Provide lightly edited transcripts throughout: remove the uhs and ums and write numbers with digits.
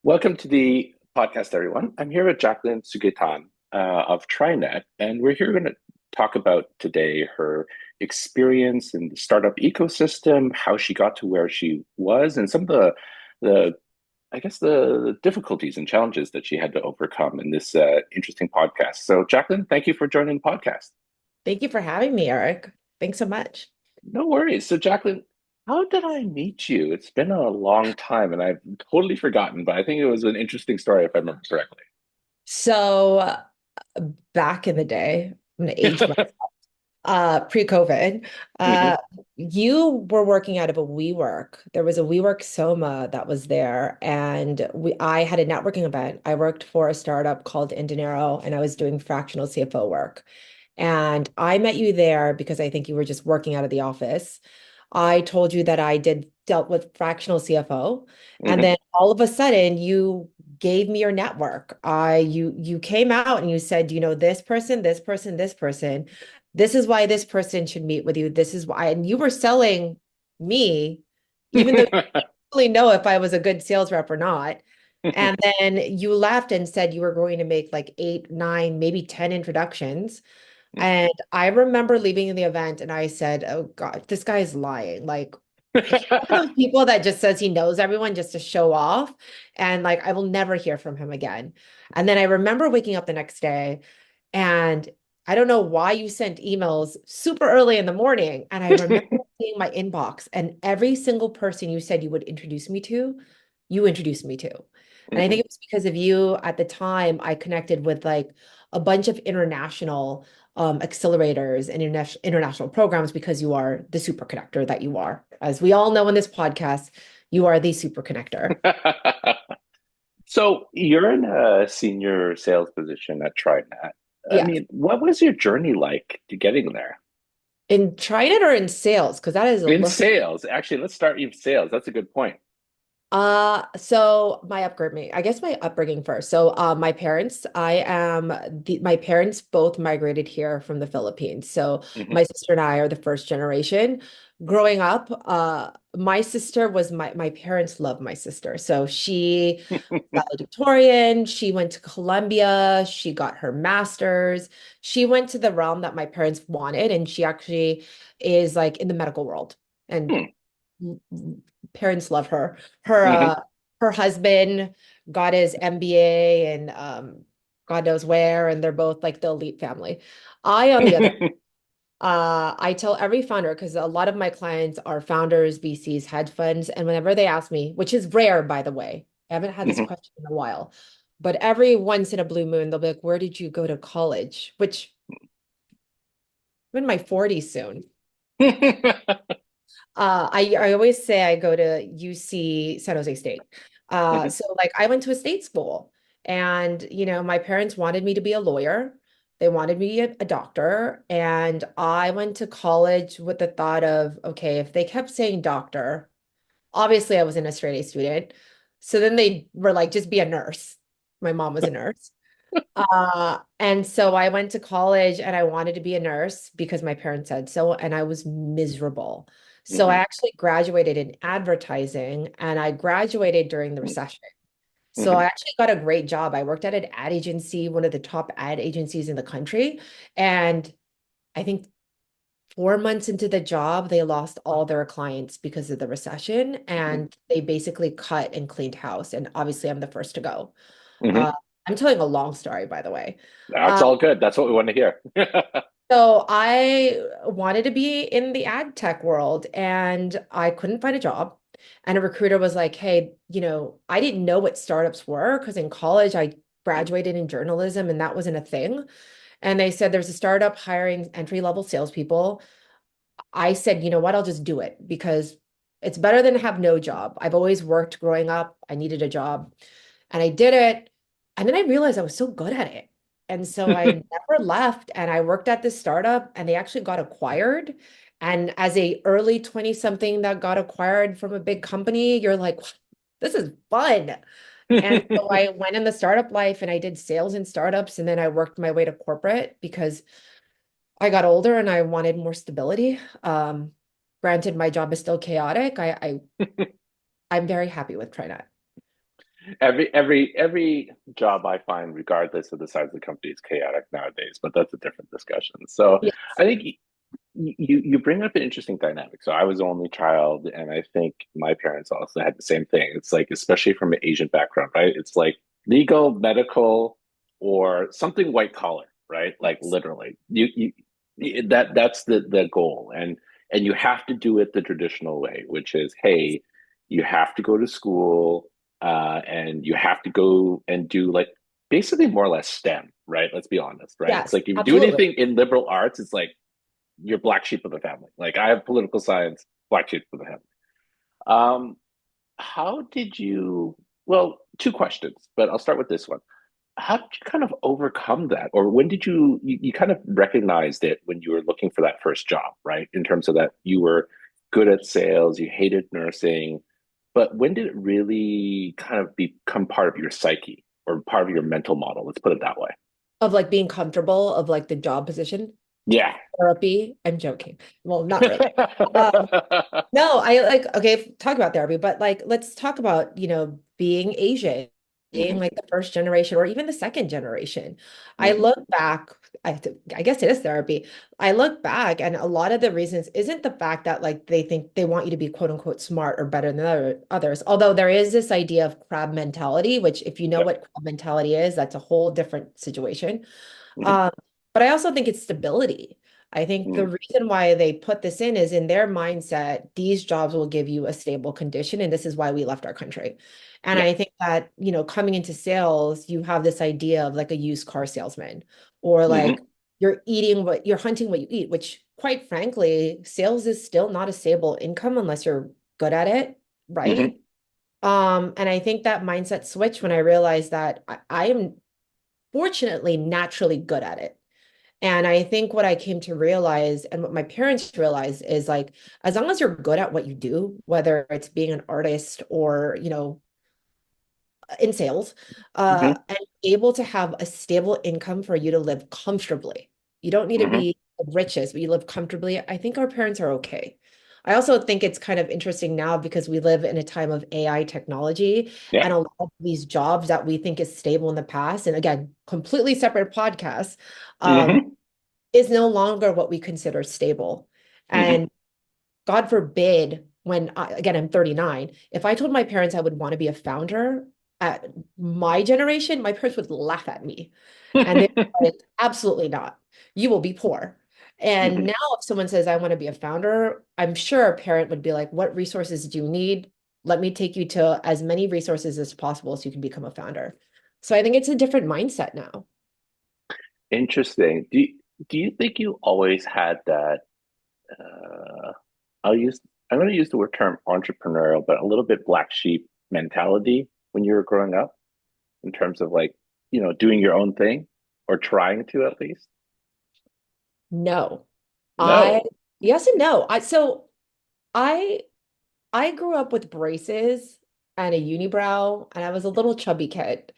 Welcome to the podcast, everyone. I'm here with Jacquelynne Suguitan of Trinet, and we're here going to talk about today her experience in the startup ecosystem, how she got to where she was, and some of the I guess the difficulties and challenges that she had to overcome in this interesting podcast. So, Jacquelynne, thank you for joining the podcast. Thank you for having me, Eric. Thanks so much. No worries. So, Jacquelynne, how did I meet you? It's been a long time, and I've totally forgotten, but I think it was an interesting story if I remember correctly. So back in the day, I'm gonna age my pre-COVID, hmm uh, you were working out of a WeWork. There was a WeWork Soma that was there, and I had a networking event. I worked for a startup called Indenaro, and I was doing fractional CFO work. And I met you there because I think you were just working out of the office. I told you that I did dealt with fractional CFO, and hmm then all of a sudden you gave me your network. You came out and you said, you know, this person, this person, this person. This is why this person should meet with you. This is why, and you were selling me, even though you didn't really know if I was a good sales rep or not. And then you left and said you were going to make like eight, nine, maybe 10 introductions. And I remember leaving the event and I said, oh God, this guy is lying. Like, he's one of those people that just says he knows everyone just to show off. And like, I will never hear from him again. And then I remember waking up the next day and I don't know why you sent emails super early in the morning. And I remember seeing my inbox and every single person you said you would introduce me to, you introduced me to. And I think hmm it was because of you at the time, I connected with like a bunch of international accelerators and international programs because you are the super connector that you are. As we all know in this podcast, you are the super connector. So you're in a senior sales position at TriNet. I Yeah. mean, what was your journey like to getting there? In Trinet or in sales? Because that is a In look. sales, actually, let's start in sales. That's a good point. So I guess my upbringing first. So, my parents both migrated here from the Philippines. So hmm my sister and I are the first generation. Growing up, my sister was my parents loved my sister. So she valedictorian, she went to Columbia, she got her master's. She went to the realm that my parents wanted, and she actually is like in the medical world. And hmm parents love her. Her hmm her husband got his MBA and God knows where, and they're both like the elite family. I, on the other, I tell every founder because a lot of my clients are founders, VCs, hedge funds, and whenever they ask me, which is rare, by the way, I haven't had this hmm question in a while, but every once in a blue moon, they'll be like, "Where did you go to college?" Which I'm in my 40s soon. I always say I go to UC San Jose State. hmm So like I went to a state school and you know my parents wanted me to be a lawyer. They wanted me to be a doctor and I went to college with the thought of okay, if they kept saying doctor, obviously I was an straight A student. So then they were like just be a nurse. My mom was a nurse. And so I went to college and I wanted to be a nurse because my parents said so, and I was miserable. So I hmm actually graduated in advertising and I graduated during the recession. So I hmm actually got a great job. I worked at an ad agency, one of the top ad agencies in the country. And I think 4 months into the job, they lost all their clients because of the recession and they basically cut and cleaned house. And obviously, I'm the first to go. hmm Uh, I'm telling a long story, by the way. That's Uh, all good. That's what we want to hear. so I wanted to be in the ad tech world and I couldn't find a job. And a recruiter was like, hey, you know, I didn't know what startups were because in college I graduated in journalism and that wasn't a thing. And they said there's a startup hiring entry-level salespeople. I said, you know what, I'll just do it because it's better than have no job. I've always worked growing up. I needed a job and I did it. And then I realized I was so good at it. And so I never left and I worked at this startup and they actually got acquired. And as a early 20 something that got acquired from a big company, you're like, this is fun. And so I went in the startup life and I did sales in startups and then I worked my way to corporate because I got older and I wanted more stability. Granted, my job is still chaotic. I'm very happy with TriNet. Every job I find, regardless of the size of the company, is chaotic nowadays, but that's a different discussion. So Yes. I think you bring up an interesting dynamic. So I was the only child, and I think my parents also had the same thing. It's like, especially from an Asian background, right? It's like legal, medical, or something white collar, right? Like Yes. literally, that's the goal, and you have to do it the traditional way, which is, hey, you have to go to school, and you have to go and do like basically more or less STEM, right? Let's be honest, right? It's Yes, like if you do absolutely. anything in liberal arts, it's like you're black sheep of the family. Like I have political science, black sheep of the family. Um, how did you? Well, two questions, but I'll start with this one. How did you kind of overcome that, or when did you kind of recognized it when you were looking for that first job, right? In terms of that, you were good at sales, you hated nursing, but when did it really kind of become part of your psyche or part of your mental model? Let's put it that way. Of like being comfortable of like the job position, Yeah. therapy. I'm joking. Well, not really. Um, no, I like, okay, talk about therapy, but like, let's talk about, being Asian, being Hmm. like the first generation or even the second generation. I Hmm. look back, I guess it is therapy. I look back and a lot of the reasons isn't the fact that like they think they want you to be quote unquote smart or better than others. Although there is this idea of crab mentality, which if you know Yeah. what crab mentality is, that's a whole different situation. Hmm. Um, but I also think it's stability. I think the Hmm. reason why they put this in is in their mindset, these jobs will give you a stable condition, and this is why we left our country. And Yeah. I think that, coming into sales, you have this idea of like a used car salesman, or like Hmm. you're hunting what you eat, which quite frankly, sales is still not a stable income unless you're good at it, right? Hmm. And I think that mindset switch when I realized that I am fortunately naturally good at it. And I think what I came to realize and what my parents realized is like, as long as you're good at what you do, whether it's being an artist or, in sales, Hmm. and able to have a stable income for you to live comfortably. You don't need to Hmm. be the richest, but you live comfortably. I think our parents are okay. I also think it's kind of interesting now because we live in a time of AI technology Yeah. and a lot of these jobs that we think is stable in the past, and again, completely separate podcasts, um, Hmm. is no longer what we consider stable. Hmm. And God forbid, again, I'm 39, if I told my parents I would want to be a founder at my generation, my parents would laugh at me. And they're like, absolutely not. You will be poor. And Hmm. now, if someone says, I want to be a founder, I'm sure a parent would be like, what resources do you need? Let me take you to as many resources as possible so you can become a founder. So I think it's a different mindset now. Interesting. Do you think you always had that? Uh, I'll use I'm going to use the word term entrepreneurial, but a little bit black sheep mentality when you were growing up, in terms of like, doing your own thing or trying to at least. No. I No. Yes and no. I I grew up with braces and a unibrow, and I was a little chubby kid.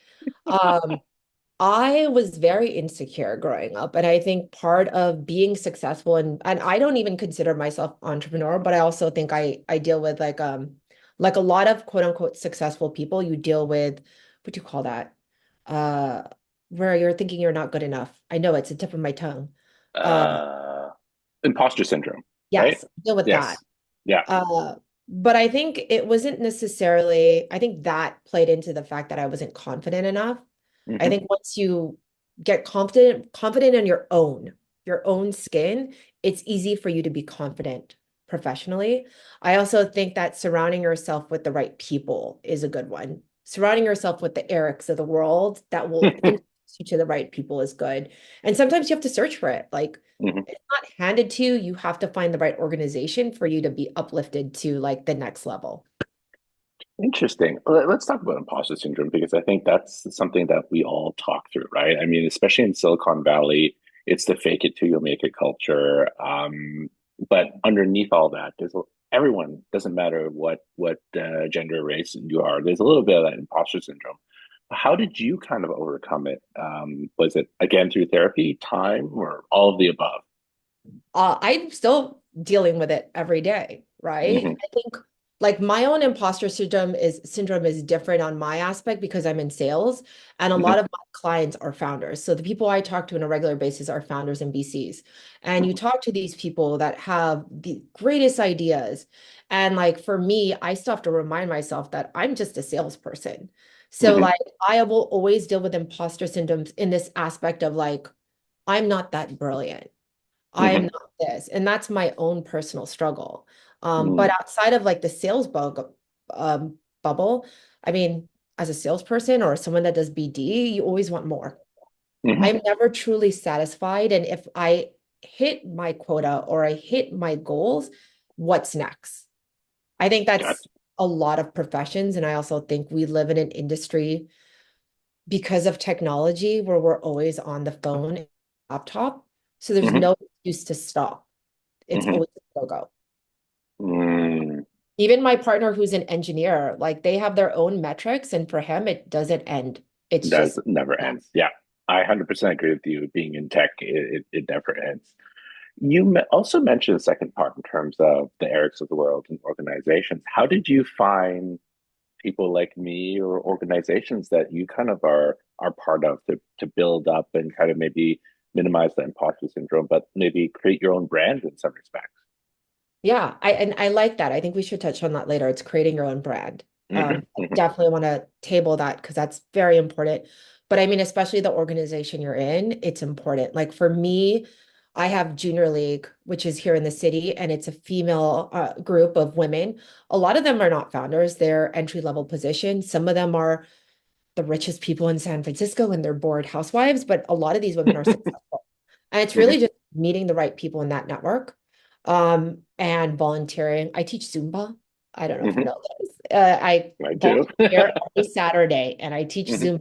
Um, I was very insecure growing up, and I think part of being successful and I don't even consider myself entrepreneur, but I also think I deal with like a lot of quote unquote successful people, you deal with what do you call that? Uh, where you're thinking you're not good enough. I know it's a tip of my tongue. Uh, Uh, Imposter syndrome, right? yes, deal with that. Yes. Yeah. Uh, but I think it wasn't necessarily, I think that played into the fact that I wasn't confident enough. I Hmm. think once you get confident in your own skin, it's easy for you to be confident professionally. I also think that surrounding yourself with the right people is a good one. Surrounding yourself with the Erics of the world that will introduce you to the right people is good. And sometimes you have to search for it. Like Hmm. it's not handed to you. You have to find the right organization for you to be uplifted to like the next level. Interesting. Let's talk about imposter syndrome because I think that's something that we all talk through, right? I mean, especially in Silicon Valley, it's the fake it till you make it culture. But underneath all that, everyone doesn't matter what gender, race you are. There's a little bit of that imposter syndrome. How did you kind of overcome it? Was it again through therapy, time, or all of the above? I'm still dealing with it every day, right? Hmm. I think like my own imposter syndrome is different on my aspect because I'm in sales and a lot Hmm. of my clients are founders. So the people I talk to on a regular basis are founders and VCs. And you talk to these people that have the greatest ideas. And like for me, I still have to remind myself that I'm just a salesperson. So Hmm. like I will always deal with imposter syndromes in this aspect of like, I'm not that brilliant. I am Hmm. not this. And that's my own personal struggle. But Hmm. outside of like the sales bubble, I mean, as a salesperson or someone that does BD, you always want more. Hmm. I'm never truly satisfied. And if I hit my quota or I hit my goals, what's next? I think that's Gotcha. a lot of professions. And I also think we live in an industry because of technology where we're always on the phone, laptop. So there's Hmm. no excuse to stop. It's Hmm. always go go. Mm. Even my partner who's an engineer, like they have their own metrics, and for him, it doesn't end. It's Does just never ends. Yeah, I 100% agree with you. Being in tech, it never ends. You also mentioned the second part in terms of the Erics of the world and organizations. How did you find people like me or organizations that you kind of are part of to build up and kind of maybe minimize the imposter syndrome, but maybe create your own brand in some respects? yeah, I like that. I think we should touch on that later. It's creating your own brand. Hmm. I Hmm. definitely want to table that because that's very important. But I mean, especially the organization you're in, it's important. Like for me, I have Junior League, which is here in the city, and it's a female group of women. A lot of them are not founders, they're entry-level positions. Some of them are the richest people in San Francisco and they're bored housewives, but a lot of these women are successful. And it's really Hmm. just meeting the right people in that network and volunteering. I teach Zumba. I don't know if you Hmm. know this. I I do. volunteer every Saturday and I teach Hmm. Zumba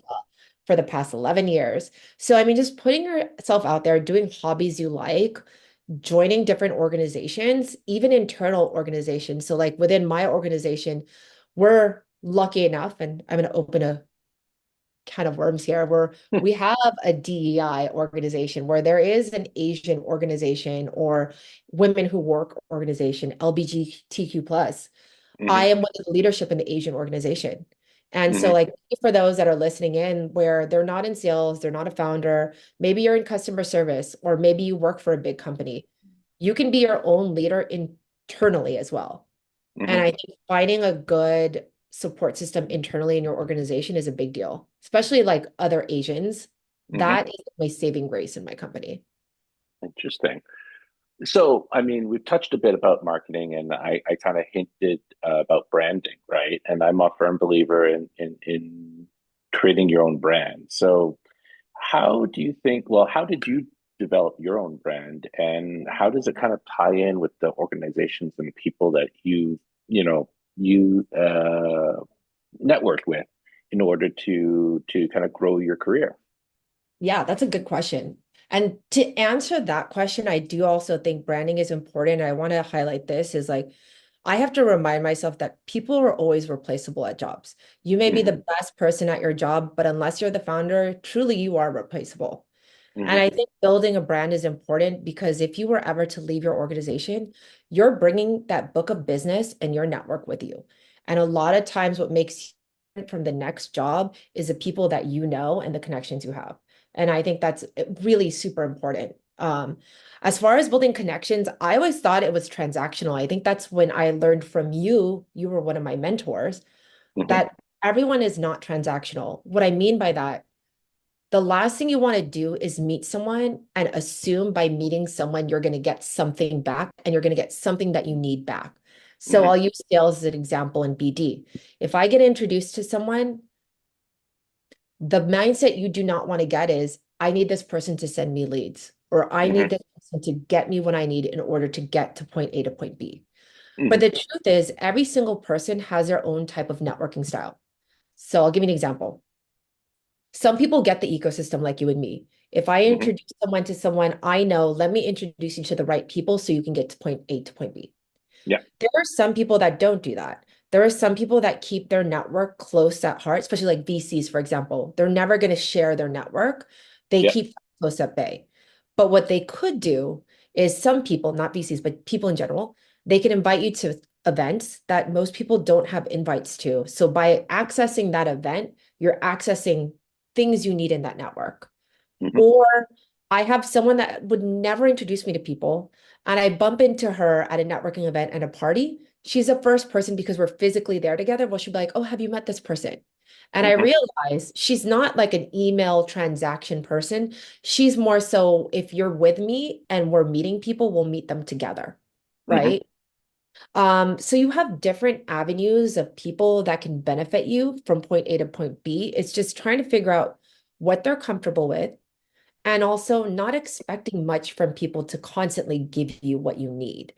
for the past 11 years. So, I mean, just putting yourself out there, doing hobbies you like, joining different organizations, even internal organizations. So, like within my organization, we're lucky enough, and I'm going to open a kind of worms here where we have a DEI organization where there is an Asian organization or women who work organization, LGBTQ plus. I Hmm. am with the leadership in the Asian organization. And so Hmm. like for those that are listening in where they're not in sales, they're not a founder, maybe you're in customer service, or maybe you work for a big company, you can be your own leader internally as well. And Hmm. I think finding a good support system internally in your organization is a big deal, especially like other Asians. Hmm. That is my saving grace in my company. Interesting. So, I mean, we've touched a bit about marketing, and I kind of hinted about branding, right? And I'm a firm believer in creating your own brand. So, how do you think? Well, how did you develop your own brand, and how does it kind of tie in with the organizations and people that you networked with in order to kind of grow your career? Yeah, that's a good question. And to answer that question, I do also think branding is important. I want to highlight this is like, I have to remind myself that people are always replaceable at jobs. You may be Hmm. the best person at your job, but unless you're the founder, truly you are replaceable. And Hmm. I think building a brand is important because if you were ever to leave your organization, you're bringing that book of business and your network with you. And a lot of times, what makes you from the next job is the people that you know and the connections you have. And I think that's really super important. As far as building connections, I always thought it was transactional. I think that's when I learned from you, you were one of my mentors, Hmm. that everyone is not transactional. What I mean by that, the last thing you want to do is meet someone and assume by meeting someone you're going to get something back and you're going to get something that you need back. So Hmm. I'll use sales as an example in BD. If I get introduced to someone, the mindset you do not want to get is, I need this person to send me leads, or I need Hmm. this person to get me what I need in order to get to point A to point B. But Hmm. the truth is, every single person has their own type of networking style. So I'll give you an example. Some people get the ecosystem like you and me. If I Hmm. introduce someone to someone I know, let me introduce you to the right people so you can get to point A to point B. Yeah. There are some people that don't do that. There are some people that keep their network close at heart, especially like VCs, for example. They're never going to share their network. They Yeah. keep close at bay. But what they could do is some people, not VCs, but people in general, they can invite you to events that most people don't have invites to. So by accessing that event, you're accessing things you need in that network. Hmm. Or I have someone that would never introduce me to people, and I bump into her at a networking event at a party. She's the first person because we're physically there together. Well, she'll be like, "Oh, have you met this person?" And I Hmm. realize she's not like an email transaction person. She's more so if you're with me and we're meeting people, we'll meet them together, Hmm. right? So you have different avenues of people that can benefit you from point A to point B. It's just trying to figure out what they're comfortable with and also not expecting much from people to constantly give you what you need.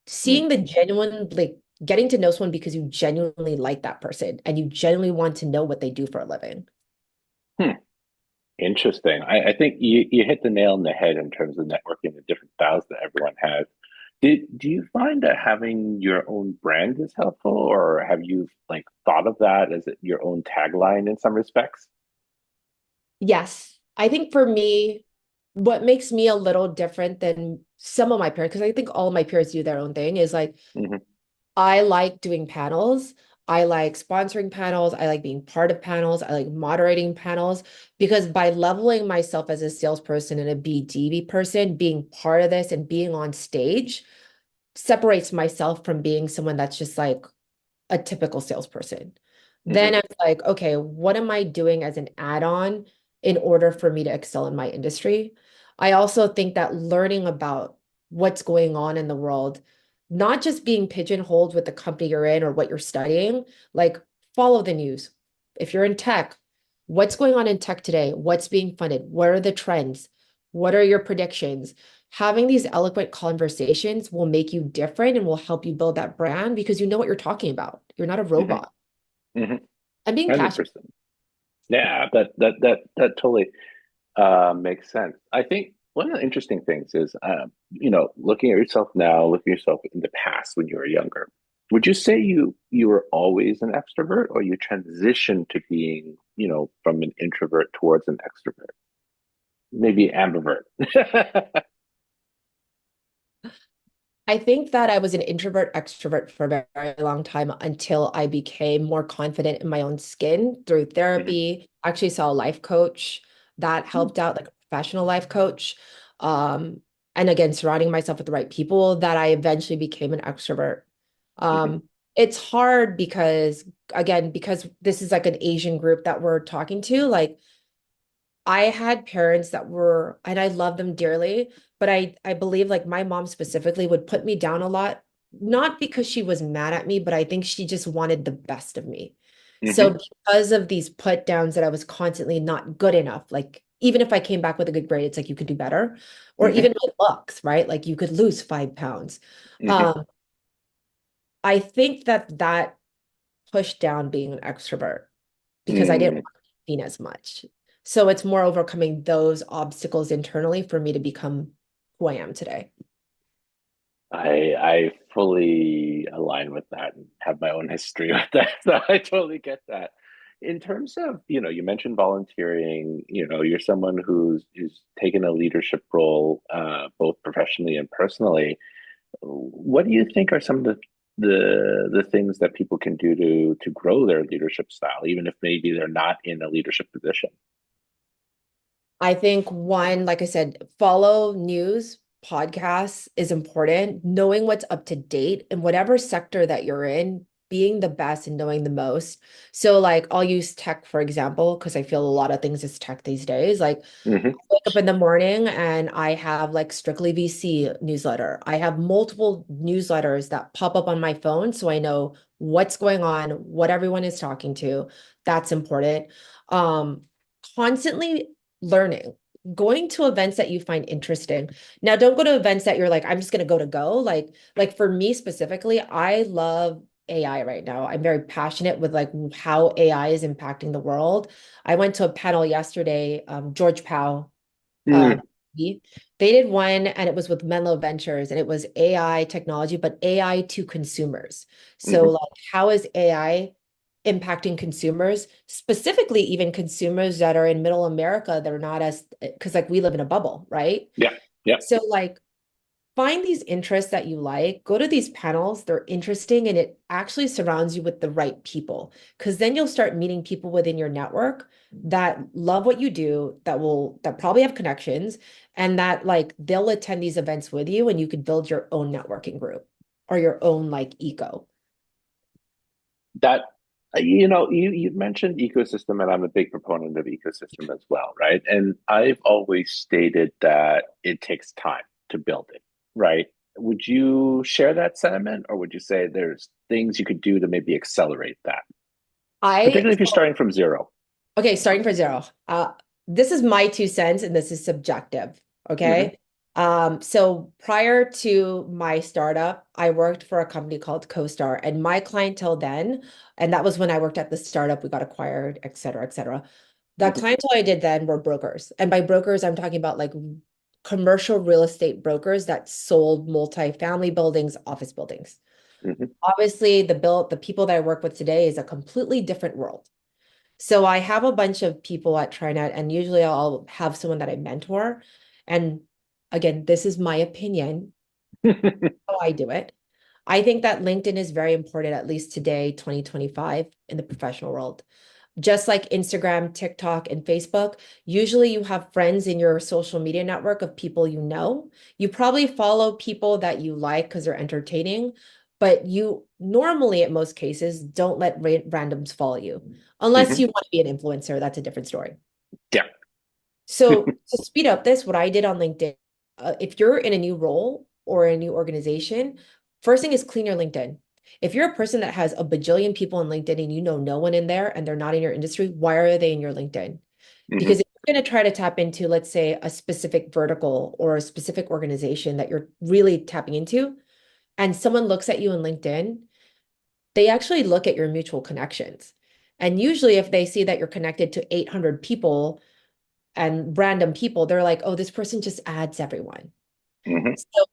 Seeing the genuine, like getting to know someone because you genuinely like that person and you genuinely want to know what they do for a living. Hmm. Interesting. I think you hit the nail on the head in terms of networking, the different styles that everyone has. Do you find that having your own brand is helpful, or have you like thought of that as your own tagline in some respects? Yes, I think for me, what makes me a little different than some of my peers, because I think all of my peers do their own thing, is like Hmm. I like doing panels. I like sponsoring panels. I like being part of panels. I like moderating panels because by leveling myself as a salesperson and a BDB person, being part of this and being on stage separates myself from being someone that's just like a typical salesperson. Hmm. Then I'm like, okay, what am I doing as an add-on in order for me to excel in my industry? I also think that learning about what's going on in the world, not just being pigeonholed with the company you're in or what you're studying, like follow the news. If you're in tech, what's going on in tech today? What's being funded? What are the trends? What are your predictions? Having these eloquent conversations will make you different and will help you build that brand because you know what you're talking about. You're not a Hmm. robot. Hmm. I'm being passionate. 100%. Yeah, that totally makes sense. I think one of the interesting things is, looking at yourself now, looking at yourself in the past when you were younger. Would you say you were always an extrovert, or you transitioned to being, from an introvert towards an extrovert? Maybe ambivert. I think that I was an introvert extrovert for a very long time until I became more confident in my own skin through Mhm. therapy. Actually saw a life coach that helped out, like a professional life coach. Um, and again, surrounding myself with the right people that I eventually became an extrovert. Mhm. Um, it's hard because again, because this is like an Asian group that we're talking to, like I had parents that were, and I love them dearly, but I believe like my mom specifically would put me down a lot, not because she was mad at me, but I think she just wanted the best of me. So Mhm. because of these put downs that I was constantly not good enough, like even if I came back with a good grade, it's like you could do better, or Mhm. even my looks, right? Like you could lose 5 pounds. Mhm. Um, I think that that pushed down being an extrovert because I didn't Mm. want to be seen as much. So it's more overcoming those obstacles internally for me to become who I am today. I fully align with that and have my own history with that. So I totally get that. In terms of, you mentioned volunteering, you're someone who's taken a leadership role, both professionally and personally. What do you think are some of the things that people can do to grow their leadership style, even if maybe they're not in a leadership position? I think one, like I said, follow news, podcasts is important. Knowing what's up to date in whatever sector that you're in, being the best and knowing the most. So, like, I'll use tech, for example, because I feel a lot of things is tech these days. Like, Hmm. wake up in the morning and I have like Strictly VC newsletter. I have multiple newsletters that pop up on my phone so I know what's going on, what everyone is talking to. That's important. Um, Constantly learning, going to events that you find interesting. Now, don't go to events that you're like, I'm just gonna go to go. Like for me specifically, I love AI right now. I'm very passionate with like how AI is impacting the world. I went to a panel yesterday, George Powell uh, Mm. they did one and it was with Menlo Ventures and it was AI technology, but AI to consumers. So Hmm. like how is AI impacting consumers, specifically even consumers that are in middle America that are not as because like we live in a bubble, right? Yeah. Yeah. So like find these interests that you like, go to these panels, they're interesting, and it actually surrounds you with the right people. Because then you'll start meeting people within your network that love what you do, that probably have connections, and that like they'll attend these events with you, and you could build your own networking group or your own like eco. That you mentioned ecosystem, and I'm a big proponent of ecosystem as well, right? And I've always stated that it takes time to build it, right? Would you share that sentiment, or would you say there's things you could do to maybe accelerate that, I particularly if you're starting from zero? Okay, starting for zero. This is my 2 cents and this is subjective. Hmm. Okay. So prior to my startup, I worked for a company called CoStar, and my clientele then, and that was when I worked at the startup, we got acquired, et cetera, et cetera. The Hmm. clientele I did then were brokers. And by brokers, I'm talking about like commercial real estate brokers that sold multi-family buildings, office buildings. Hmm. Obviously, the people that I work with today is a completely different world. So I have a bunch of people at Trinet, and usually I'll have someone that I mentor. And again, this is my opinion, how I do it. I think that LinkedIn is very important, at least today, 2025, in the professional world. Just like Instagram, TikTok, and Facebook, usually you have friends in your social media network of people you know. You probably follow people that you like because they're entertaining, but you normally, at most cases, don't let randoms follow you unless you Hmm. want to be an influencer. That's a different story. Yeah. So to speed up this, what I did on LinkedIn, if you're in a new role or a new organization, first thing is clean your LinkedIn. If you're a person that has a bajillion people on LinkedIn and you know no one in there and they're not in your industry, why are they in your LinkedIn? Hmm. Because if you're going to try to tap into, let's say, a specific vertical or a specific organization that you're really tapping into, and someone looks at you on LinkedIn, they actually look at your mutual connections. And usually, if they see that you're connected to 800 people, and random people, they're like, oh, this person just adds everyone. Hmm. So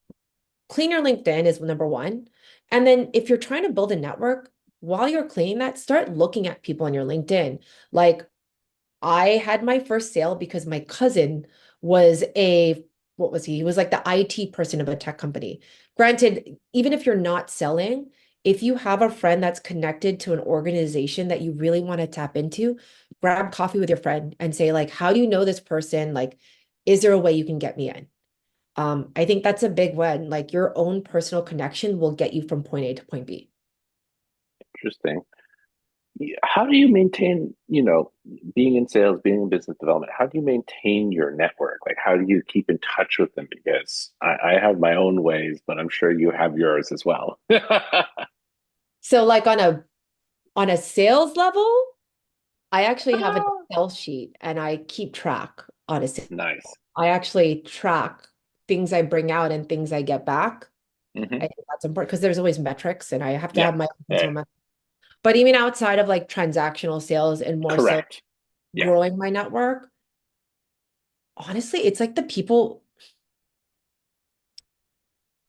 clean your LinkedIn is number one. And then if you're trying to build a network, while you're cleaning that, start looking at people on your LinkedIn. Like I had my first sale because my cousin was what was he? He was like the IT person of a tech company. Granted, even if you're not selling, if you have a friend that's connected to an organization that you really want to tap into, grab coffee with your friend and say, like, how do you know this person? Like, is there a way you can get me in? I think that's a big one. Like your own personal connection will get you from point A to point B. Interesting. How do you maintain, being in sales, being in business development, how do you maintain your network? Like, how do you keep in touch with them? Because I have my own ways, but I'm sure you have yours as well. So like on a sales level, I actually have a Ah, sales sheet and I keep track on a sales. nice. I actually track things I bring out and things I get back. Hmm. I think that's important because there's always metrics and I have to Yeah. have my Yeah. personal metrics. But even outside of like transactional sales and more so Correct. Yeah. growing my network, honestly, it's like the people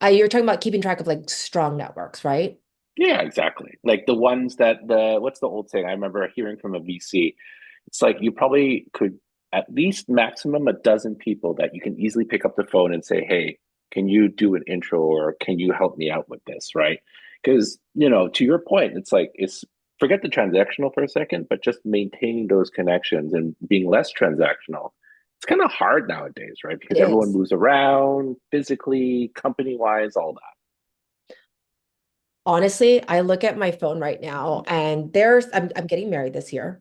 you're talking about keeping track of like strong networks, right? Yeah, exactly. Like the ones that what's the old saying? I remember hearing from a VC. It's like you probably could at least maximum a dozen people that you can easily pick up the phone and say, "Hey, can you do an intro or can you help me out with this?" Right? Because, to your point, it's like it's forget the transactional for a second, but just maintaining those connections and being less transactional. It's kind of hard nowadays, right? It Because everyone is. moves around physically, company-wise, all that. Honestly, I look at my phone right now and I'm getting married this year.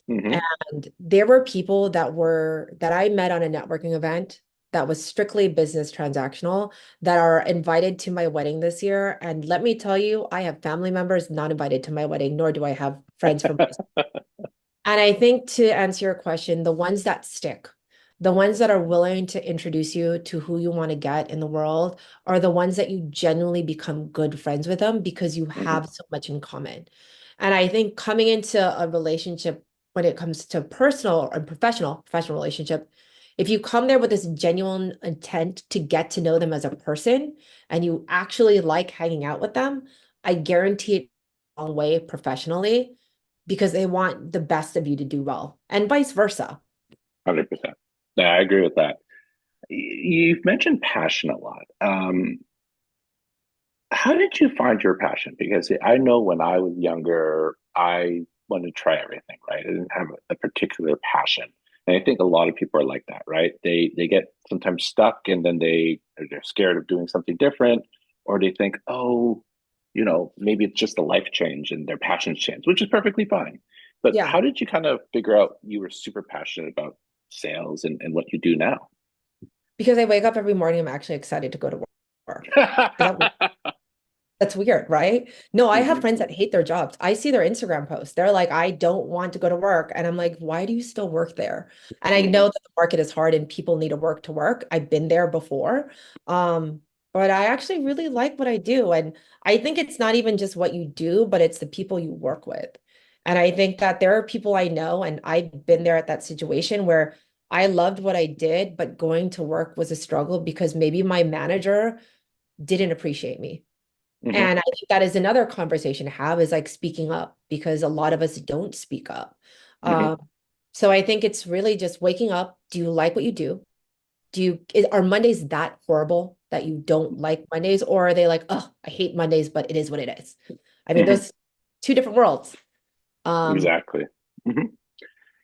Hmm. And there were people that I met on a networking event that was strictly business transactional that are invited to my wedding this year. And let me tell you, I have family members not invited to my wedding, nor do I have friends from my. And I think to answer your question, the ones that stick, the ones that are willing to introduce you to who you want to get in the world are the ones that you genuinely become good friends with them because you Hmm. have so much in common. And I think coming into a relationship when it comes to personal and professional relationship, if you come there with this genuine intent to get to know them as a person and you actually like hanging out with them, I guarantee it a long way professionally because they want the best of you to do well and vice versa. 100%. Yeah, I agree with that. You've mentioned passion a lot. How did you find your passion? Because I know when I was younger, I wanted to try everything, right? I didn't have a particular passion. And I think a lot of people are like that, right? They get sometimes stuck and then they're scared of doing something different, or they think, oh, maybe it's just a life change and their passions change, which is perfectly fine. But Yeah, how did you kind of figure out you were super passionate about sales and what you do now? because I wake up every morning, I'm actually excited to go to work. Is that That's weird, right? No, I have hmm friends that hate their jobs. I see their Instagram posts. They're like, I don't want to go to work. And I'm like, why do you still work there? And I know hmm that the market is hard and people need to work to work. I've been there before. Um, but I actually really like what I do. And I think it's not even just what you do, but it's the people you work with. And I think that there are people I know, and I've been there at that situation where I loved what I did, but going to work was a struggle because maybe my manager didn't appreciate me. hmm And I think that is another conversation to have is like speaking up because a lot of us don't speak up. hmm Um, so I think it's really just waking up. Do you like what you do? Are Mondays that horrible that you don't like Mondays? Or are they like, oh, I hate Mondays, but it is what it is? I mean, hmm those two different worlds. Um, Exactly. hmm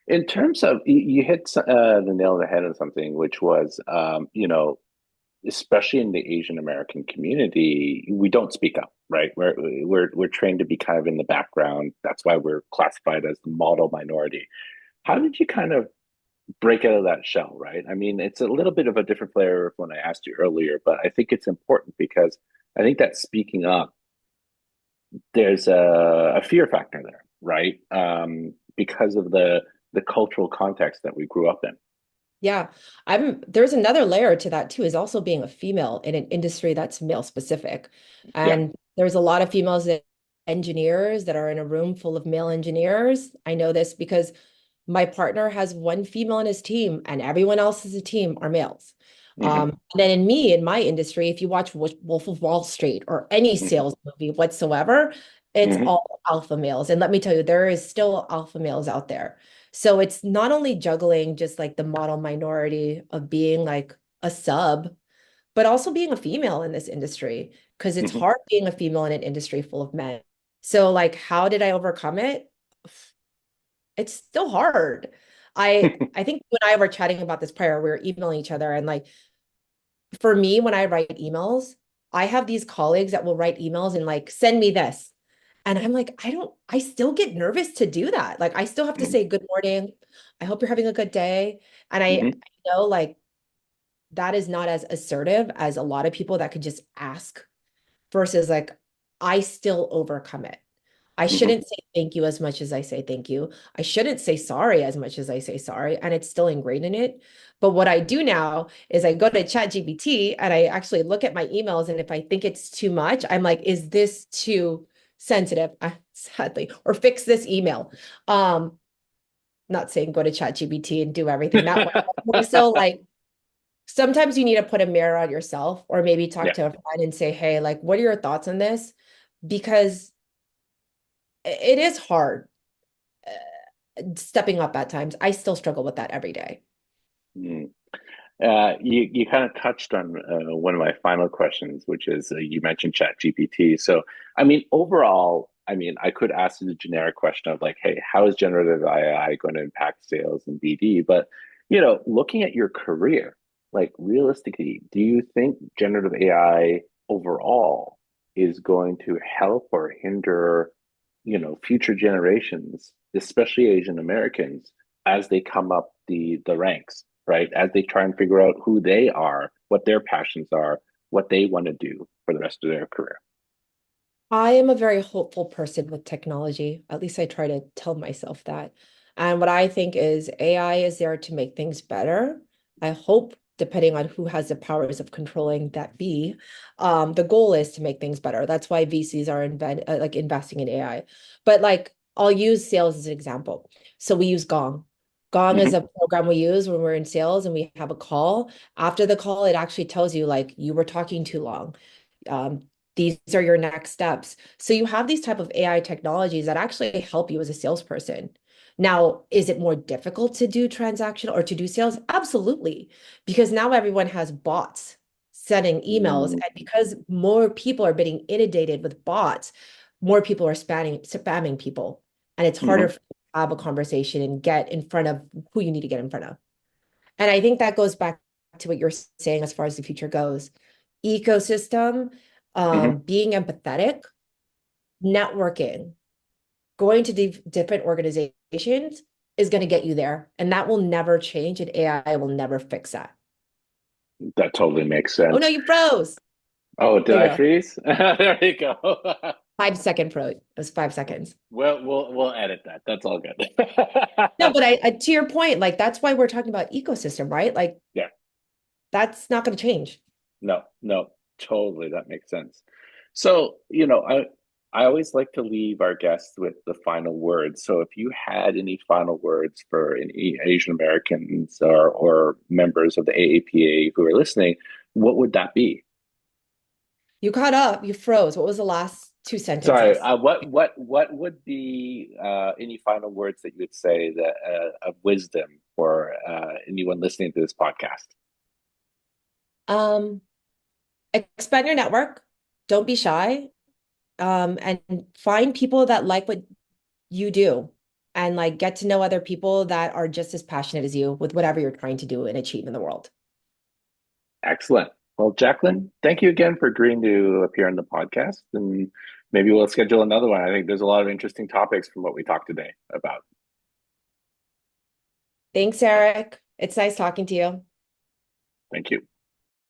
In terms of you hit the nail on the head on something, which was, especially in the Asian American community, we don't speak up, right? We're trained to be kind of in the background. That's why we're classified as the model minority. How did you kind of break out of that shell, right? I mean, it's a little bit of a different flavor from when I asked you earlier, but I think it's important because I think that speaking up, there's a fear factor there, right? Because of the cultural context that we grew up in. Yeah, there's another layer to that too, is also being a female in an industry that's male specific. Yeah. And there's a lot of engineers that are in a room full of male engineers. I know this because my partner has one female in his team, and everyone else is a team are males. hmm Then in my industry, if you watch Wolf of Wall Street or any hmm sales movie whatsoever, it's hmm all alpha males. And let me tell you, there is still alpha males out there. So it's not only juggling just like the model minority of being like a sub, but also being a female in this industry because it's hmm hard being a female in an industry full of men. So like, how did I overcome it? It's still hard. I think you and I were chatting about this prior. We were emailing each other, and like for me, when I write emails, I have these colleagues that will write emails and like send me this. And I'm like, I still get nervous to do that. Like I still have to say good morning. I hope you're having a good day. And hmm I know like that is not as assertive as a lot of people that could just ask versus like I still overcome it. I hmm shouldn't say thank you as much as I say thank you. I shouldn't say sorry as much as I say sorry, and it's still ingrained in it. But what I do now is I go to ChatGPT and I actually look at my emails, and if I think it's too much, I'm like, is this too sensitive? Sadly, or fix this email. Not saying go to ChatGPT and do everything that way. But more so like sometimes you need to put a mirror on yourself or maybe talk Yeah. to a friend and say, hey, like, what are your thoughts on this? Because it is hard stepping up at times. I still struggle with that every day. Mm. You kind of touched on one of my final questions, which is you mentioned Chat GPT. So, I mean, overall, I mean, I could ask you the generic question of like, hey, how is generative AI going to impact sales and BD? But, looking at your career, like realistically, do you think generative AI overall is going to help or hinder, future generations, especially Asian Americans, as they come up the ranks? Right? As they try and figure out who they are, what their passions are, what they want to do for the rest of their career. I am a very hopeful person with technology. At least I try to tell myself that. And what I think is AI is there to make things better. I hope, depending on who has the powers of controlling that be, the goal is to make things better. That's why VCs are like investing in AI. But like, I'll use sales as an example. So we use Gong. Gong is hmm a program we use when we're in sales and we have a call. After the call, it actually tells you like you were talking too long. Um, these are your next steps. So you have these type of AI technologies that actually help you as a salesperson. Now, is it more difficult to do transactional or to do sales? Absolutely, because now everyone has bots sending emails, Mm, and because more people are being inundated with bots, more people are spamming people, and it's harder mhm, to have a conversation and get in front of who you need to get in front of. And I think that goes back to what you're saying as far as the future goes. Ecosystem, mhm. being empathetic, networking, going to different organizations is going to get you there. And that will never change, and AI will never fix that. That totally makes Oh no, sense. you froze. Oh, did There you I go. freeze? There you go. 5 second froze. It was 5 seconds. Well, we'll edit that. That's all good. No, but I to your point, like that's why we're talking about ecosystem, right? Like Yeah. that's not going to change. No, no, totally. That makes sense. So, I always like to leave our guests with the final words. So if you had any final words for any Asian Americans or members of the AAPA who are listening, what would that be? You caught up, you froze. What was the last two Sorry, sentences? what would be any final words that you would say that of wisdom for anyone listening to this podcast? Um, Expand your network. Don't be shy. And find people that like what you do and like get to know other people that are just as passionate as you with whatever you're trying to do and achieve in the world. Excellent. Well, Jacquelynne, thank you again for agreeing to appear on the podcast, and maybe we'll schedule another one. I think there's a lot of interesting topics from what we talked today about. Thanks, Eric. It's nice talking to you. Thank you.